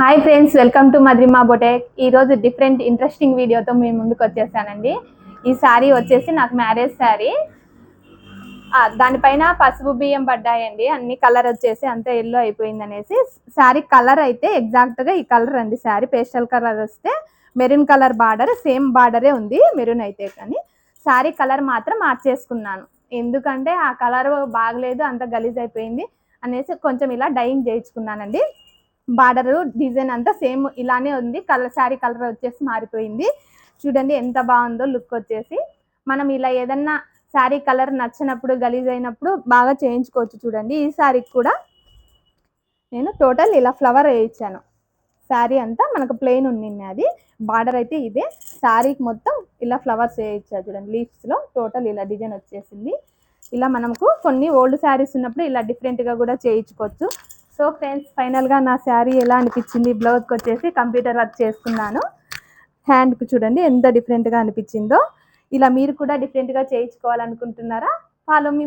Hi friends, welcome to Madrima boutique. ఈరోజు different interesting వీడియోతో మేము ముందుకు వచ్చేసానండి. ఈ శారీ వచ్చేసి నాకు మ్యారేజ్ శారీ. దానిపైన పసుపు బియ్యం పడ్డాయండి. అన్ని కలర్ వచ్చేసి అంతా ఎల్లో అయిపోయింది అనేసి. శారీ కలర్ అయితే ఎగ్జాక్ట్గా ఈ కలర్ అండి. శారీ పేస్టల్ కలర్ వస్తే మెరూన్ కలర్ బార్డర్, సేమ్ బార్డరే ఉంది మెరూన్ అయితే. కానీ శారీ కలర్ మాత్రం మార్చేసుకున్నాను. ఎందుకంటే ఆ కలర్ బాగలేదు, అంత గలీజ్ అయిపోయింది అనేసి కొంచెం ఇలా డైయింగ్ చేయించుకున్నానండి. బార్డర్ డిజైన్ అంతా సేమ్ ఇలానే ఉంది. శారీ కలర్ వచ్చేసి మారిపోయింది. చూడండి ఎంత బాగుందో లుక్ వచ్చేసి. మనం ఇలా ఏదన్నా శారీ కలర్ నచ్చినప్పుడు, గలీజ్ అయినప్పుడు బాగా చేయించుకోవచ్చు. చూడండి ఈ శారీకి కూడా నేను టోటల్ ఇలా ఫ్లవర్ వేయించాను. శారీ అంతా మనకు ప్లెయిన్ ఉండింది, అది బార్డర్ అయితే ఇదే. శారీకి మొత్తం ఇలా ఫ్లవర్స్ వేయించాను. చూడండి లీవ్స్లో టోటల్ ఇలా డిజైన్ వచ్చేసింది. ఇలా మనకు కొన్ని ఓల్డ్ శారీస్ ఉన్నప్పుడు ఇలా డిఫరెంట్గా కూడా చేయించుకోవచ్చు. సో ఫ్రెండ్స్, ఫైనల్గా నా శారీ ఎలా అనిపించింది? బ్లౌజ్కి వచ్చేసి కంప్యూటర్ వర్క్ చేసుకున్నాను. హ్యాండ్కి చూడండి ఎంత డిఫరెంట్గా అనిపించిందో. ఇలా మీరు కూడా డిఫరెంట్గా చేయించుకోవాలనుకుంటున్నారా? Follow me.